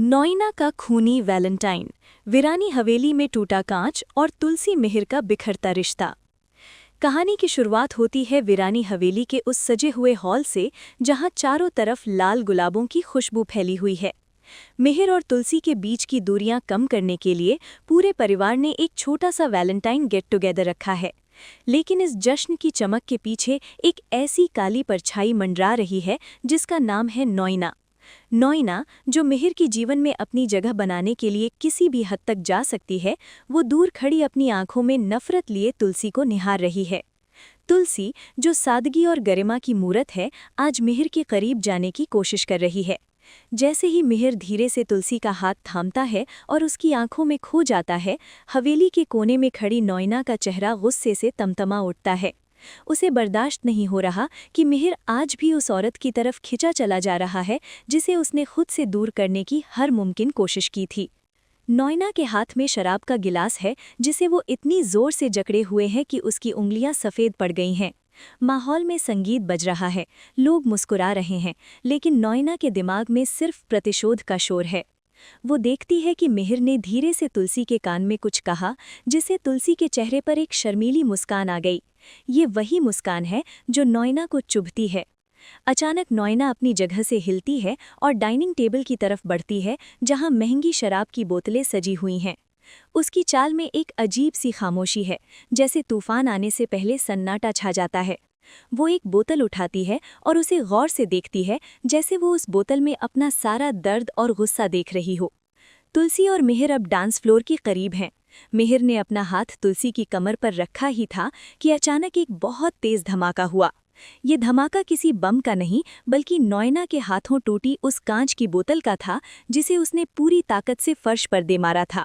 नोइना का खूनी वैलेंटाइन, वीरानी हवेली में टूटा कांच और तुलसी मिहिर का बिखरता रिश्ता। कहानी की शुरुआत होती है वीरानी हवेली के उस सजे हुए हॉल से जहां चारों तरफ लाल गुलाबों की खुशबू फैली हुई है। मिहिर और तुलसी के बीच की दूरियां कम करने के लिए पूरे परिवार ने एक छोटा सा वैलेंटाइन गेट टुगेदर रखा है। लेकिन इस जश्न की चमक के पीछे एक ऐसी काली परछाई मंडरा रही है जिसका नाम है नोइना। नोइना, जो मिहिर की जीवन में अपनी जगह बनाने के लिए किसी भी हद तक जा सकती है, वो दूर खड़ी अपनी आंखों में नफरत लिए तुलसी को निहार रही है। तुलसी, जो सादगी और गरिमा की मूरत है, आज मिहिर के करीब जाने की कोशिश कर रही है। जैसे ही मिहिर धीरे से तुलसी का हाथ थामता है और उसकी आंखों में खो जाता है, हवेली के कोने में खड़ी नोइना का चेहरा गुस्से से तमतमा उठता है। उसे बर्दाश्त नहीं हो रहा कि मिहिर आज भी उस औरत की तरफ खिंचा चला जा रहा है जिसे उसने खुद से दूर करने की हर मुमकिन कोशिश की थी। नोइना के हाथ में शराब का गिलास है जिसे वो इतनी जोर से जकड़े हुए हैं कि उसकी उंगलियां सफ़ेद पड़ गई हैं। माहौल में संगीत बज रहा है, लोग मुस्कुरा रहे हैं, लेकिन नोइना के दिमाग में सिर्फ प्रतिशोध का शोर है। वो देखती है कि मिहिर ने धीरे से तुलसी के कान में कुछ कहा, जिससे तुलसी के चेहरे पर एक शर्मीली मुस्कान आ गई। ये वही मुस्कान है जो नोइना को चुभती है। अचानक नोइना अपनी जगह से हिलती है और डाइनिंग टेबल की तरफ बढ़ती है जहां महंगी शराब की बोतलें सजी हुई हैं। उसकी चाल में एक अजीब सी खामोशी है, जैसे तूफान आने से पहले सन्नाटा छा जाता है। वो एक बोतल उठाती है और उसे गौर से देखती है, जैसे वो उस बोतल में अपना सारा दर्द और गुस्सा देख रही हो। तुलसी और मिहिर अब डांस फ्लोर के करीब हैं। मिहिर ने अपना हाथ तुलसी की कमर पर रखा ही था कि अचानक एक बहुत तेज धमाका हुआ। ये धमाका किसी बम का नहीं, बल्कि नोइना के हाथों टूटी उस कांच की बोतल का था जिसे उसने पूरी ताकत से फर्श पर दे मारा था।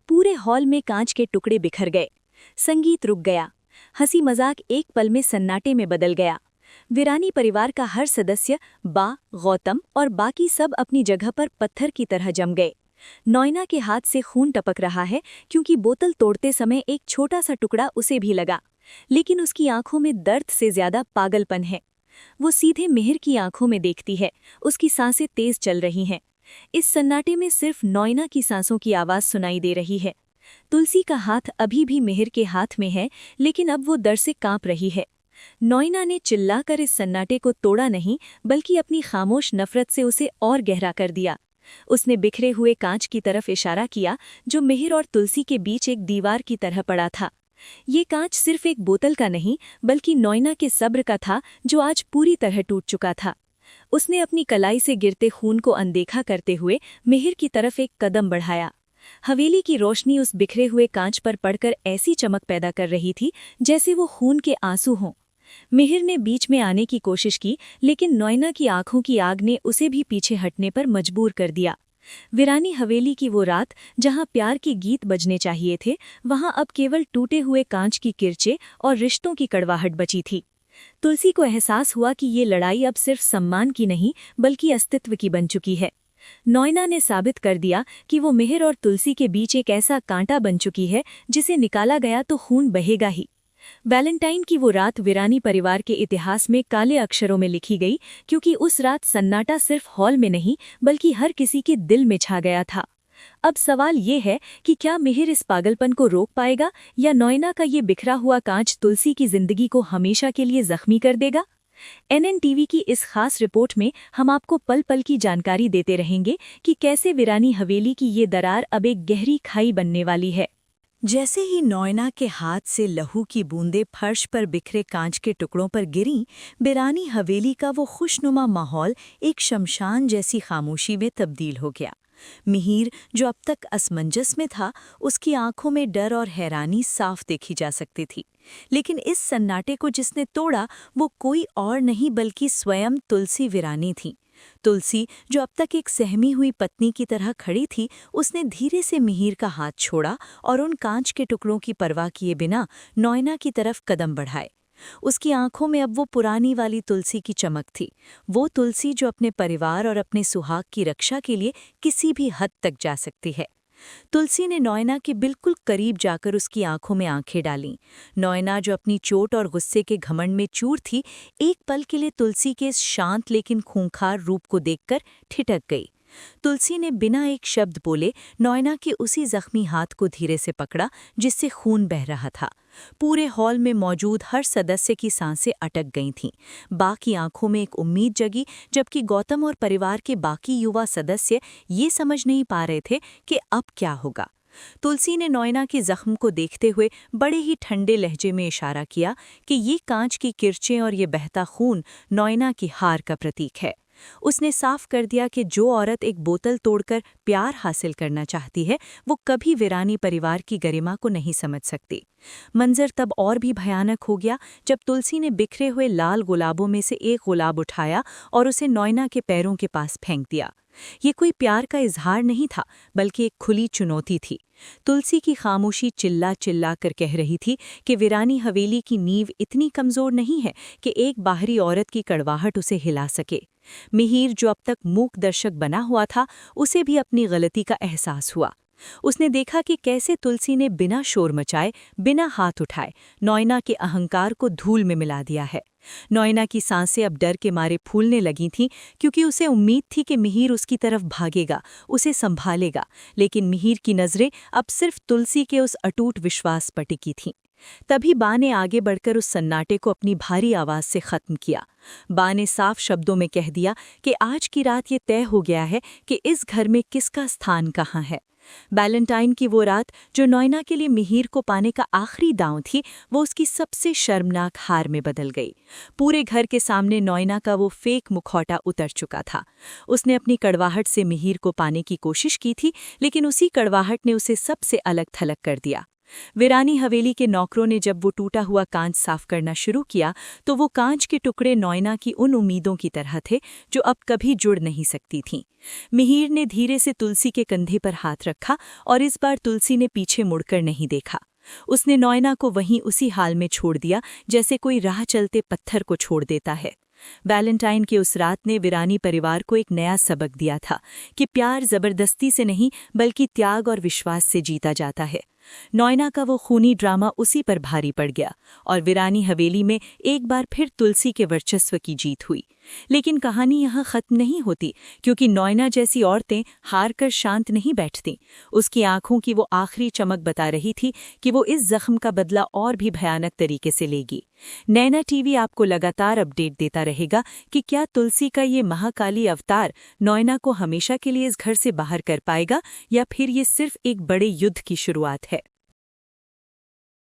पूरे हॉल में कांच के टुकड़े बिखर गए। संगीत रुक गया। हंसी मजाक एक पल में सन्नाटे में बदल गया। वीरानी परिवार का हर सदस्य, बा, गौतम और बाकी सब अपनी जगह पर पत्थर की तरह जम गए। नोइना के हाथ से खून टपक रहा है क्योंकि बोतल तोड़ते समय एक छोटा सा टुकड़ा उसे भी लगा, लेकिन उसकी आंखों में दर्द से ज्यादा पागलपन है। वो सीधे मिहिर की आंखों में देखती है, उसकी सांसें तेज चल रही हैं। इस सन्नाटे में सिर्फ नोइना की सांसों की आवाज सुनाई दे रही है। तुलसी का हाथ अभी भी मिहिर के हाथ में है, लेकिन अब वो डर से कांप रही है। नोइना ने चिल्लाकर इस सन्नाटे को तोड़ा नहीं, बल्कि अपनी खामोश नफरत से उसे और गहरा कर दिया। उसने बिखरे हुए कांच की तरफ इशारा किया, जो मिहिर और तुलसी के बीच एक दीवार की तरह पड़ा था। ये कांच सिर्फ एक बोतल का नहीं, बल्कि नोइना के सब्र का था, जो आज पूरी तरह टूट चुका था। उसने अपनी कलाई से गिरते खून को अनदेखा करते हुए मिहिर की तरफ एक कदम बढ़ाया। हवेली की रोशनी उस बिखरे हुए कांच पर पड़कर ऐसी चमक पैदा कर रही थी जैसे वो खून के आंसू हों। मिहिर ने बीच में आने की कोशिश की, लेकिन नोइना की आंखों की आग ने उसे भी पीछे हटने पर मजबूर कर दिया। वीरानी हवेली की वो रात, जहां प्यार के गीत बजने चाहिए थे, वहां अब केवल टूटे हुए कांच की किरचे और रिश्तों की कड़वाहट बची थी। तुलसी को एहसास हुआ कि ये लड़ाई अब सिर्फ सम्मान की नहीं, बल्कि अस्तित्व की बन चुकी है। नोइना ने साबित कर दिया कि वो मिहिर और तुलसी के बीच एक ऐसा कांटा बन चुकी है जिसे निकाला गया तो खून बहेगा ही। वैलेंटाइन की वो रात वीरानी परिवार के इतिहास में काले अक्षरों में लिखी गई, क्योंकि उस रात सन्नाटा सिर्फ हॉल में नहीं, बल्कि हर किसी के दिल में छा गया था। अब सवाल ये है कि क्या मिहिर इस पागलपन को रोक पाएगा, या नोइना का ये बिखरा हुआ कांच तुलसी की जिंदगी को हमेशा के लिए जख्मी कर देगा। NNTV की इस खास रिपोर्ट में हम आपको पल पल की जानकारी देते रहेंगे कि कैसे वीरानी हवेली की ये दरार अब एक गहरी खाई बनने वाली है। जैसे ही नोइना के हाथ से लहू की बूंदें फर्श पर बिखरे कांच के टुकड़ों पर गिरीं, वीरानी हवेली का वो खुशनुमा माहौल एक शमशान जैसी खामोशी में तब्दील हो गया। मिहिर, जो अब तक असमंजस में था, उसकी आंखों में डर और हैरानी साफ देखी जा सकती थी। लेकिन इस सन्नाटे को जिसने तोड़ा, वो कोई और नहीं बल्कि स्वयं तुलसी वीरानी थी। तुलसी, जो अब तक एक सहमी हुई पत्नी की तरह खड़ी थी, उसने धीरे से मिहिर का हाथ छोड़ा और उन कांच के टुकड़ों की परवाह किए बिना नोइना की तरफ कदम बढ़ाए। उसकी आंखों में अब वो पुरानी वाली तुलसी की चमक थी, वो तुलसी जो अपने परिवार और अपने सुहाग की रक्षा के लिए किसी भी हद तक जा सकती है। तुलसी ने नोइना के बिल्कुल करीब जाकर उसकी आंखों में आंखें डालीं। नोइना, जो अपनी चोट और गुस्से के घमंड में चूर थी, एक पल के लिए तुलसी के इस शांत लेकिन खूंखार रूप को देखकर ठिठक गई। तुलसी ने बिना एक शब्द बोले नॉयना के उसी जख्मी हाथ को धीरे से पकड़ा जिससे खून बह रहा था। पूरे हॉल में मौजूद हर सदस्य की सांसें अटक गई थीं। बाकी आंखों में एक उम्मीद जगी, जबकि गौतम और परिवार के बाकी युवा सदस्य ये समझ नहीं पा रहे थे कि अब क्या होगा। तुलसी ने नॉयना के जख्म को देखते हुए बड़े ही ठंडे लहजे में इशारा किया कि ये कांच की किरचें और ये बहता खून नॉयना की हार का प्रतीक है। उसने साफ कर दिया कि जो औरत एक बोतल तोड़कर प्यार हासिल करना चाहती है, वो कभी वीरानी परिवार की गरिमा को नहीं समझ सकती। मंजर तब और भी भयानक हो गया जब तुलसी ने बिखरे हुए लाल गुलाबों में से एक गुलाब उठाया और उसे नॉयना के पैरों के पास फेंक दिया। ये कोई प्यार का इजहार नहीं था, बल्कि एक खुली चुनौती थी। तुलसी की खामोशी चिल्ला चिल्ला कर कह रही थी कि वीरानी हवेली की नींव इतनी कमजोर नहीं है कि एक बाहरी औरत की कड़वाहट उसे हिला सके। मिहिर, जो अब तक मूक दर्शक बना हुआ था, उसे भी अपनी गलती का एहसास हुआ। उसने देखा कि कैसे तुलसी ने बिना शोर मचाए, बिना हाथ उठाए नॉयना के अहंकार को धूल में मिला दिया है। नॉयना की सांसें अब डर के मारे फूलने लगी थीं, क्योंकि उसे उम्मीद थी कि मिहिर उसकी तरफ भागेगा, उसे संभालेगा। लेकिन मिहिर की नज़रें अब सिर्फ तुलसी के उस अटूट विश्वास पर टिकी थीं। तभी बा ने आगे बढ़कर उस सन्नाटे को अपनी भारी आवाज से खत्म किया। बा ने साफ शब्दों में कह दिया कि आज की रात ये तय हो गया है कि इस घर में किसका स्थान कहाँ है। वैलेंटाइन की वो रात, जो नॉयना के लिए मिहिर को पाने का आखिरी दांव थी, वो उसकी सबसे शर्मनाक हार में बदल गई। पूरे घर के सामने नॉयना का वो फेक मुखौटा उतर चुका था। उसने अपनी कड़वाहट से मिहिर को पाने की कोशिश की थी, लेकिन उसी कड़वाहट ने उसे सबसे अलग थलग कर दिया। वीरानी हवेली के नौकरों ने जब वो टूटा हुआ कांच साफ करना शुरू किया, तो वो कांच के टुकड़े नॉयना की उन उम्मीदों की तरह थे जो अब कभी जुड़ नहीं सकती थीं। मिहिर ने धीरे से तुलसी के कंधे पर हाथ रखा और इस बार तुलसी ने पीछे मुड़कर नहीं देखा। उसने नॉयना को वहीं उसी हाल में छोड़ दिया जैसे कोई राह चलते पत्थर को छोड़ देता है। वैलेंटाइन की उस रात ने वीरानी परिवार को एक नया सबक दिया था कि प्यार जबरदस्ती से नहीं, बल्कि त्याग और विश्वास से जीता जाता है। नॉयना का वो खूनी ड्रामा उसी पर भारी पड़ गया और वीरानी हवेली में एक बार फिर तुलसी के वर्चस्व की जीत हुई। लेकिन कहानी यहाँ खत्म नहीं होती, क्योंकि नॉयना जैसी औरतें हार कर शांत नहीं बैठतीं। उसकी आंखों की वो आखिरी चमक बता रही थी कि वो इस जख्म का बदला और भी भयानक तरीके से लेगी। नैना टीवी आपको लगातार अपडेट देता रहेगा कि क्या तुलसी का ये महाकाली अवतार नॉयना को हमेशा के लिए इस घर से बाहर कर पाएगा, या फिर ये सिर्फ एक बड़े युद्ध की शुरुआत है।